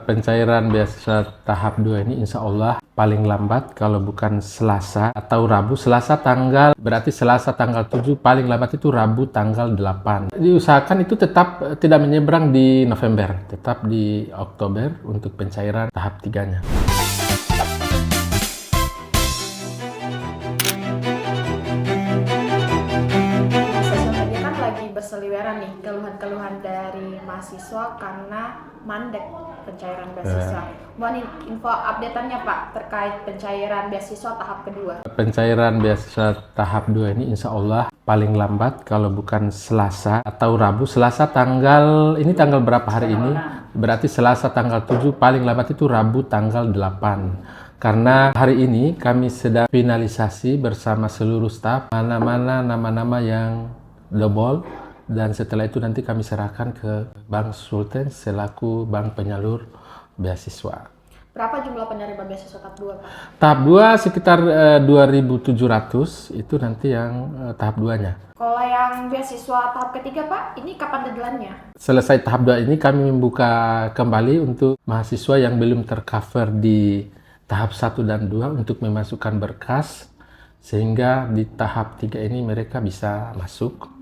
Pencairan beasiswa tahap 2 ini insya Allah paling lambat kalau bukan Selasa atau Rabu. Berarti Selasa tanggal 7, paling lambat itu Rabu tanggal 8. Diusahakan itu tetap tidak menyeberang di November, tetap di Oktober untuk pencairan tahap 3-nya. Berseliweran nih keluhan-keluhan dari mahasiswa karena mandek pencairan beasiswa. Mohon info update-annya Pak terkait pencairan beasiswa tahap kedua. Pencairan beasiswa tahap 2 ini insya Allah paling lambat kalau bukan Selasa atau Rabu. Tanggal berapa hari ini? Berarti Selasa tanggal 7, paling lambat itu Rabu tanggal 8. Karena hari ini kami sedang finalisasi bersama seluruh staf mana-mana nama-nama yang double, dan setelah itu nanti kami serahkan ke Bank Sultan selaku bank penyalur beasiswa. Berapa jumlah penerima beasiswa tahap 2, Pak? Tahap 2 sekitar 2.700, itu nanti yang tahap 2-nya. Kalau yang beasiswa tahap ketiga, Pak, ini kapan deadline-nya? Selesai tahap 2 ini kami membuka kembali untuk mahasiswa yang belum tercover di tahap 1 dan 2 untuk memasukkan berkas, sehingga di tahap 3 ini mereka bisa masuk.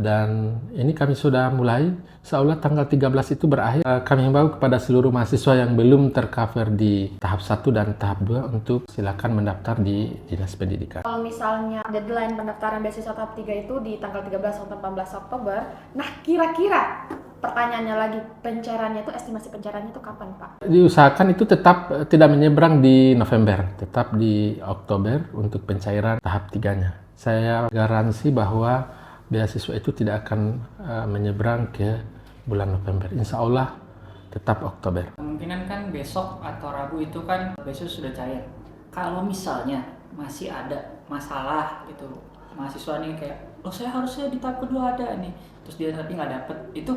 Dan ini kami sudah mulai, seolah tanggal 13 itu berakhir. Kami himbau kepada seluruh mahasiswa yang belum tercover di tahap 1 dan tahap 2 untuk silakan mendaftar di Dinas Pendidikan. Kalau misalnya deadline pendaftaran beasiswa tahap 3 itu di tanggal 13 atau 14 Oktober, nah kira-kira pertanyaannya lagi, pencairannya itu, estimasi pencairannya itu kapan, Pak? Diusahakan itu tetap tidak menyeberang di November, tetap di Oktober untuk pencairan tahap 3-nya. Saya garansi bahwa beasiswa itu tidak akan menyeberang ke bulan November. Insya Allah tetap Oktober. Kemungkinan kan besok atau Rabu itu kan beasiswa sudah cair. Kalau misalnya masih ada masalah gitu, mahasiswa nih kayak, saya harusnya di tahap kedua ada nih, terus dia tapi nggak dapet, itu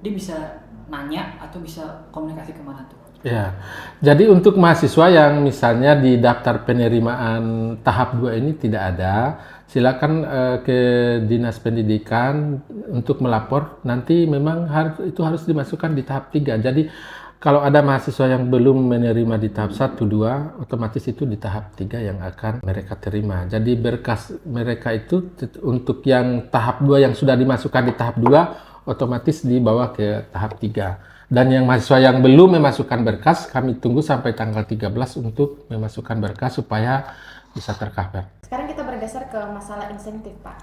dia bisa nanya atau bisa komunikasi kemana tuh? Ya, jadi untuk mahasiswa yang misalnya di daftar penerimaan tahap 2 ini tidak ada, silakan ke Dinas Pendidikan untuk melapor. Nanti memang itu harus dimasukkan di tahap 3. Jadi kalau ada mahasiswa yang belum menerima di tahap 1, 2, otomatis itu di tahap 3 yang akan mereka terima. Jadi berkas mereka itu untuk yang tahap 2 yang sudah dimasukkan di tahap 2, otomatis dibawa ke tahap 3. Dan yang mahasiswa yang belum memasukkan berkas, kami tunggu sampai tanggal 13 untuk memasukkan berkas supaya bisa tercover. Sekarang kita bergeser ke masalah insentif, Pak.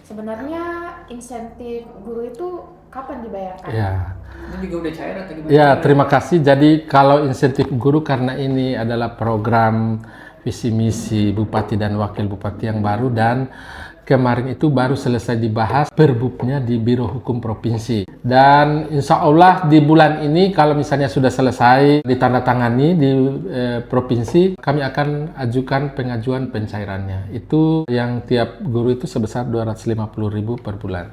Sebenarnya insentif guru itu kapan dibayarkan? Ya. Ini juga udah cair atau gimana? Ya, terima kasih. Jadi kalau insentif guru, karena ini adalah program visi misi Bupati dan Wakil Bupati yang baru, dan kemarin itu baru selesai dibahas perbupnya di Biro Hukum Provinsi. Dan insya Allah di bulan ini kalau misalnya sudah selesai ditandatangani di provinsi, kami akan ajukan pengajuan pencairannya. Itu yang tiap guru itu sebesar 250.000 per bulan.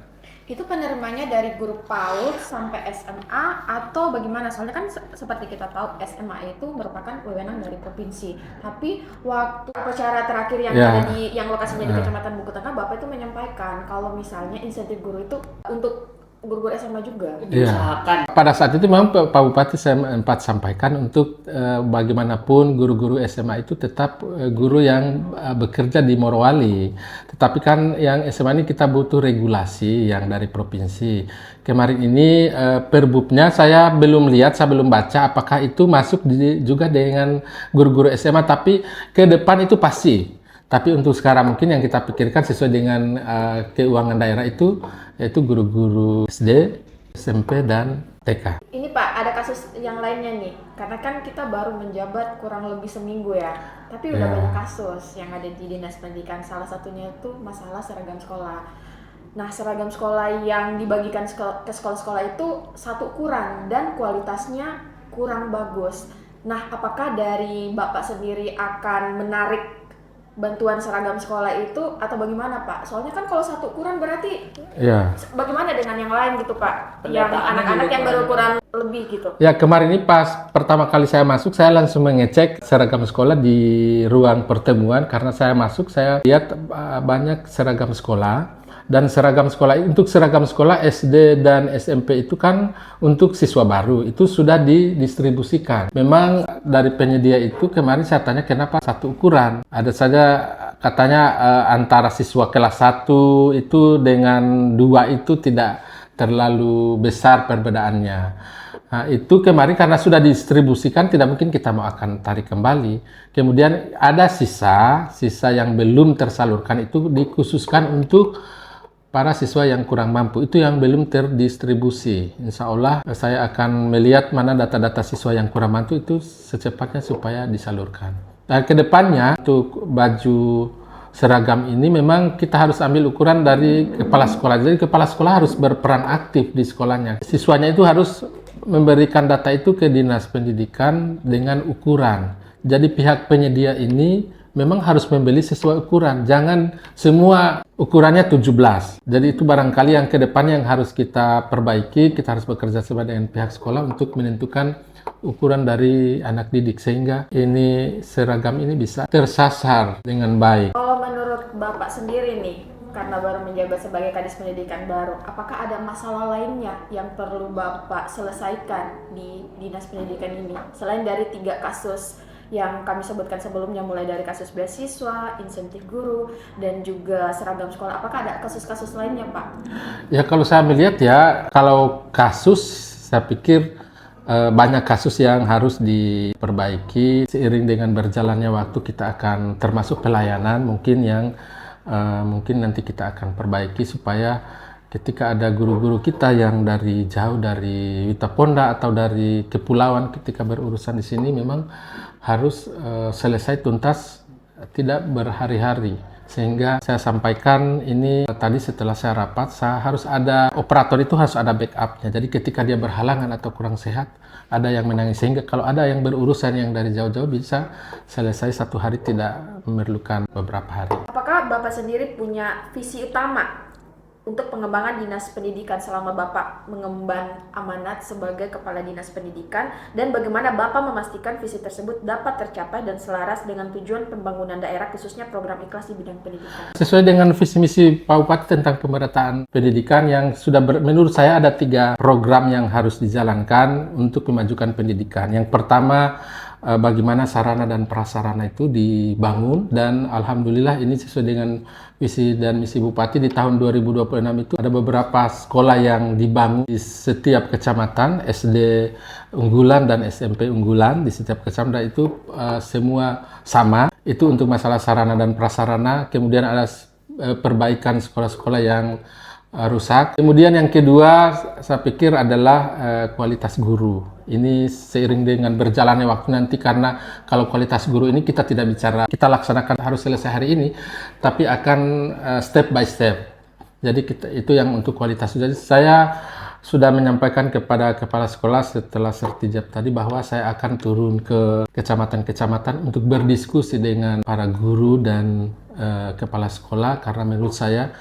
Itu penerimanya dari guru PAUD sampai SMA atau bagaimana? Soalnya kan seperti kita tahu SMA itu merupakan wewenang dari provinsi. Tapi waktu acara terakhir yang ada yang lokasinya di Kecamatan Buku Tengah, Bapak itu menyampaikan kalau misalnya insentif guru itu untuk guru-guru SMA juga. Iya. Pada saat itu memang Pak Bupati saya sempat sampaikan untuk bagaimanapun guru-guru SMA itu tetap guru yang bekerja di Morowali. Tetapi kan yang SMA ini kita butuh regulasi yang dari provinsi. Kemarin ini perbupnya saya belum lihat, saya belum baca apakah itu masuk juga dengan guru-guru SMA, tapi ke depan itu pasti. Tapi untuk sekarang mungkin yang kita pikirkan sesuai dengan keuangan daerah itu, yaitu guru-guru SD, SMP, dan TK. Ini Pak, ada kasus yang lainnya nih. Karena kan kita baru menjabat kurang lebih seminggu ya. Tapi udah banyak kasus yang ada di Dinas Pendidikan. Salah satunya itu masalah seragam sekolah. Nah, seragam sekolah yang dibagikan ke sekolah-sekolah itu satu kurang dan kualitasnya kurang bagus. Nah, apakah dari Bapak sendiri akan menarik bantuan seragam sekolah itu atau bagaimana Pak? Soalnya kan kalau satu kurang berarti bagaimana dengan yang lain gitu Pak? Yang anak-anak yang baru kurang lebih gitu. Ya, kemarin ini pas pertama kali saya masuk, saya langsung mengecek seragam sekolah di ruang pertemuan. Karena saya masuk, saya lihat banyak seragam sekolah Dan seragam sekolah, untuk seragam sekolah SD dan SMP itu kan untuk siswa baru, itu sudah didistribusikan. Memang dari penyedia itu kemarin saya tanya kenapa satu ukuran. Ada saja katanya antara siswa kelas 1 itu dengan 2 itu tidak terlalu besar perbedaannya. Nah, itu kemarin karena sudah didistribusikan tidak mungkin kita mau akan tarik kembali. Kemudian ada sisa yang belum tersalurkan itu dikhususkan untuk para siswa yang kurang mampu, itu yang belum terdistribusi. Insya Allah saya akan melihat mana data-data siswa yang kurang mampu itu secepatnya supaya disalurkan. Dan kedepannya untuk baju seragam ini memang kita harus ambil ukuran dari kepala sekolah. Jadi kepala sekolah harus berperan aktif di sekolahnya. Siswanya itu harus memberikan data itu ke Dinas Pendidikan dengan ukuran. Jadi pihak penyedia ini memang harus membeli sesuai ukuran. Jangan semua ukurannya 17. Jadi itu barangkali yang ke depannya yang harus kita perbaiki. Kita harus bekerja sama dengan pihak sekolah untuk menentukan ukuran dari anak didik sehingga ini seragam ini bisa tersasar dengan baik. Kalau menurut Bapak sendiri nih, karena baru menjabat sebagai Kadis Pendidikan baru, apakah ada masalah lainnya yang perlu Bapak selesaikan di Dinas Pendidikan ini? Selain dari 3 kasus yang kami sebutkan sebelumnya, mulai dari kasus beasiswa, insentif guru, dan juga seragam sekolah, apakah ada kasus-kasus lainnya, Pak? Ya kalau saya melihat ya, kalau kasus saya pikir banyak kasus yang harus diperbaiki. Seiring dengan berjalannya waktu kita akan termasuk pelayanan mungkin yang mungkin nanti kita akan perbaiki supaya ketika ada guru-guru kita yang dari jauh dari Witaponda atau dari kepulauan ketika berurusan di sini memang harus selesai tuntas, tidak berhari-hari. Sehingga saya sampaikan ini tadi setelah saya rapat, saya harus ada operator itu harus ada backupnya. Jadi ketika dia berhalangan atau kurang sehat, ada yang menangis. Sehingga kalau ada yang berurusan yang dari jauh-jauh bisa selesai 1 hari, tidak memerlukan beberapa hari. Apakah Bapak sendiri punya visi utama untuk pengembangan Dinas Pendidikan selama Bapak mengemban amanat sebagai Kepala Dinas Pendidikan, dan bagaimana Bapak memastikan visi tersebut dapat tercapai dan selaras dengan tujuan pembangunan daerah khususnya program ikhlas di bidang pendidikan? Sesuai dengan visi misi Pak Bupati tentang pemerataan pendidikan yang sudah menurut saya ada 3 program yang harus dijalankan untuk memajukan pendidikan. Yang pertama, bagaimana sarana dan prasarana itu dibangun, dan alhamdulillah ini sesuai dengan visi dan misi Bupati. Di tahun 2026 itu ada beberapa sekolah yang dibangun di setiap kecamatan, SD unggulan dan SMP unggulan di setiap kecamatan itu semua sama. Itu untuk masalah sarana dan prasarana. Kemudian ada perbaikan sekolah-sekolah yang rusak. Kemudian yang kedua saya pikir adalah kualitas guru. Ini seiring dengan berjalannya waktu nanti, karena kalau kualitas guru ini kita tidak bicara kita laksanakan harus selesai hari ini, tapi akan step by step. Jadi itu yang untuk kualitas. Jadi saya sudah menyampaikan kepada kepala sekolah setelah sertijab tadi bahwa saya akan turun ke kecamatan-kecamatan untuk berdiskusi dengan para guru dan kepala sekolah, karena menurut saya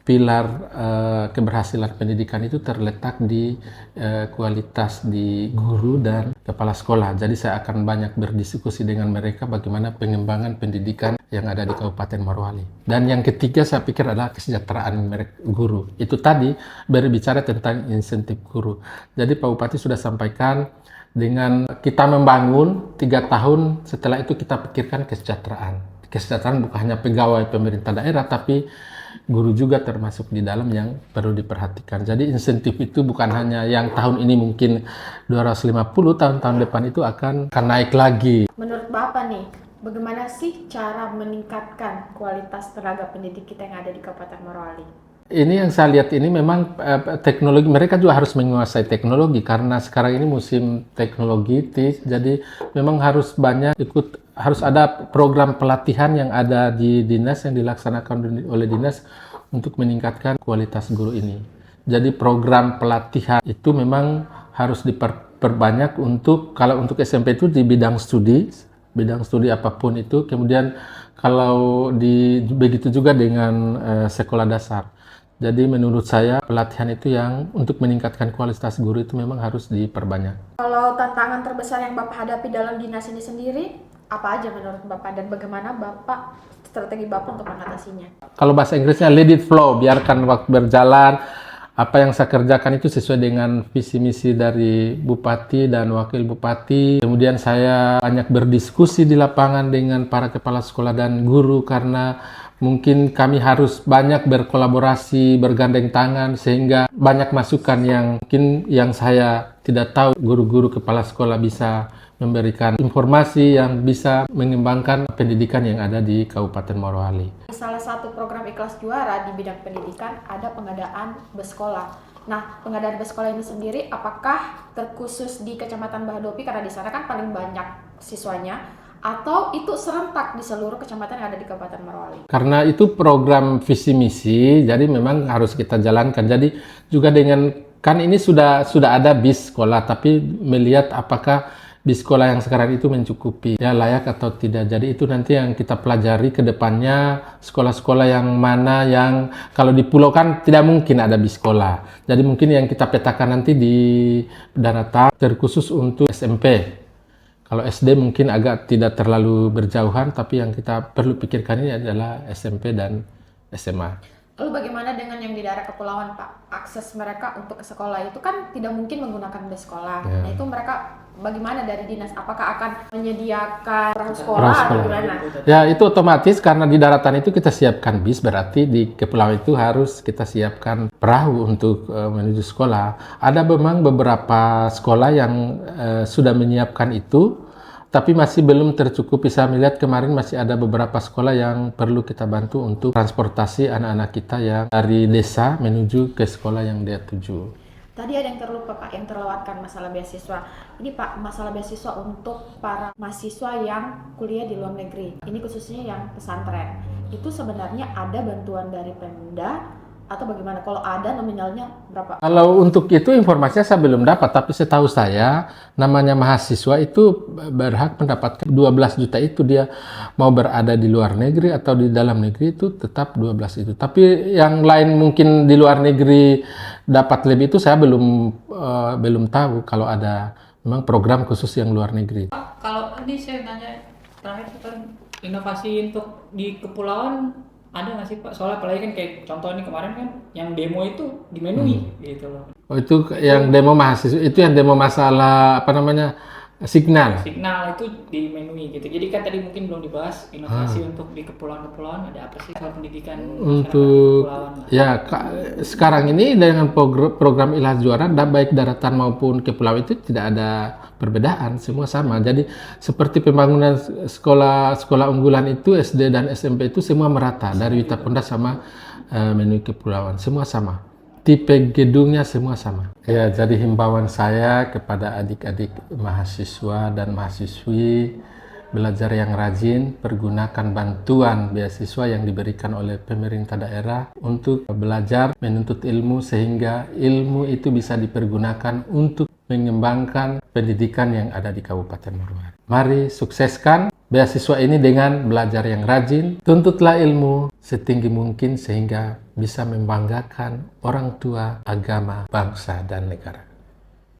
pilar keberhasilan pendidikan itu terletak di kualitas di guru dan kepala sekolah. Jadi saya akan banyak berdiskusi dengan mereka bagaimana pengembangan pendidikan yang ada di Kabupaten Morowali. Dan yang ketiga saya pikir adalah kesejahteraan mereka guru. Itu tadi berbicara tentang insentif guru. Jadi Pak Bupati sudah sampaikan dengan kita membangun 3 tahun, setelah itu kita pikirkan kesejahteraan. Kesejahteraan bukan hanya pegawai pemerintah daerah, tapi guru juga termasuk di dalam yang perlu diperhatikan. Jadi insentif itu bukan hanya yang tahun ini mungkin 250, tahun-tahun depan itu akan naik lagi. Menurut Bapak nih, bagaimana sih cara meningkatkan kualitas tenaga pendidik kita yang ada di Kabupaten Morowali? Ini yang saya lihat ini memang teknologi, mereka juga harus menguasai teknologi karena sekarang ini musim teknologi, jadi memang harus banyak harus ada program pelatihan yang ada di dinas yang dilaksanakan oleh dinas untuk meningkatkan kualitas guru ini. Jadi program pelatihan itu memang harus diperbanyak kalau untuk SMP itu di bidang studi apapun itu, kemudian kalau begitu juga dengan sekolah dasar. Jadi menurut saya pelatihan itu yang untuk meningkatkan kualitas guru itu memang harus diperbanyak. Kalau tantangan terbesar yang Bapak hadapi dalam dinas ini sendiri, apa aja menurut Bapak, dan bagaimana Bapak strategi Bapak untuk mengatasinya? Kalau bahasa Inggrisnya let it flow, biarkan waktu berjalan. Apa yang saya kerjakan itu sesuai dengan visi misi dari Bupati dan Wakil Bupati. Kemudian saya banyak berdiskusi di lapangan dengan para kepala sekolah dan guru karena mungkin kami harus banyak berkolaborasi, bergandeng tangan sehingga banyak masukan yang mungkin yang saya tidak tahu, guru-guru kepala sekolah bisa memberikan informasi yang bisa mengembangkan pendidikan yang ada di Kabupaten Morowali. Salah satu program Ikhlas Juara di bidang pendidikan ada pengadaan bus sekolah. Nah, pengadaan bus sekolah ini sendiri apakah terkhusus di Kecamatan Bahodopi karena di sana kan paling banyak siswanya, atau itu serentak di seluruh kecamatan yang ada di Kabupaten Morowali? Karena itu program visi misi, jadi memang harus kita jalankan. Jadi juga dengan kan ini sudah ada bis sekolah, tapi melihat apakah bis sekolah yang sekarang itu mencukupi, ya layak atau tidak. Jadi itu nanti yang kita pelajari ke depannya, sekolah-sekolah yang mana yang kalau di pulau kan tidak mungkin ada bis sekolah. Jadi mungkin yang kita petakan nanti di daratan terkhusus untuk SMP. Kalau SD mungkin agak tidak terlalu berjauhan, tapi yang kita perlu pikirkan ini adalah SMP dan SMA. Lalu bagaimana dengan yang di daerah kepulauan, Pak? Akses mereka untuk ke sekolah itu kan tidak mungkin menggunakan bus sekolah. Ya. Nah, itu mereka bagaimana dari dinas? Apakah akan menyediakan perahu Perahu sekolah atau sekolah. gimana? Ya itu otomatis karena di daratan itu kita siapkan bis, berarti di kepulauan itu harus kita siapkan perahu untuk menuju sekolah. Ada memang beberapa sekolah yang sudah menyiapkan itu, tapi masih belum tercukupi. Saya melihat kemarin masih ada beberapa sekolah yang perlu kita bantu untuk transportasi anak-anak kita yang dari desa menuju ke sekolah yang dia tuju. Tadi ada yang terlupa, Pak, yang terlewatkan masalah beasiswa. Ini, Pak, masalah beasiswa untuk para mahasiswa yang kuliah di luar negeri. Ini khususnya yang pesantren. Itu sebenarnya ada bantuan dari Pemda atau bagaimana? Kalau ada, nominalnya berapa? Kalau untuk itu informasinya saya belum dapat, tapi setahu saya namanya mahasiswa itu berhak mendapatkan 12 juta itu, dia mau berada di luar negeri atau di dalam negeri itu tetap 12 itu. Tapi yang lain mungkin di luar negeri dapat lebih itu saya belum tahu kalau ada memang program khusus yang luar negeri. Pak, kalau ini saya nanya terakhir kan inovasi untuk di kepulauan ada nggak sih Pak? Soalnya apalagi kan kayak contoh ini kemarin kan yang demo itu dimenui gitu loh. Oh itu yang demo mahasiswa, itu yang demo masalah apa namanya signal. Signal itu dimenui gitu. Jadi kan tadi mungkin belum dibahas inovasi untuk di kepulauan-kepulauan ada apa sih soal pendidikan masyarakat Untuk kepulauan? ya sekarang ini dengan program Ikhlas Juara, baik daratan maupun kepulauan itu tidak ada perbedaan, semua sama. Jadi seperti pembangunan sekolah unggulan itu SD dan SMP itu semua merata dari Wita Pondok sama Menui Kepulauan, semua sama. Tipe gedungnya semua sama. Ya, jadi himbauan saya kepada adik-adik mahasiswa dan mahasiswi, belajar yang rajin, pergunakan bantuan beasiswa yang diberikan oleh pemerintah daerah untuk belajar, menuntut ilmu sehingga ilmu itu bisa dipergunakan untuk mengembangkan pendidikan yang ada di Kabupaten Morowali. Mari sukseskan beasiswa ini dengan belajar yang rajin, tuntutlah ilmu setinggi mungkin sehingga bisa membanggakan orang tua, agama, bangsa, dan negara.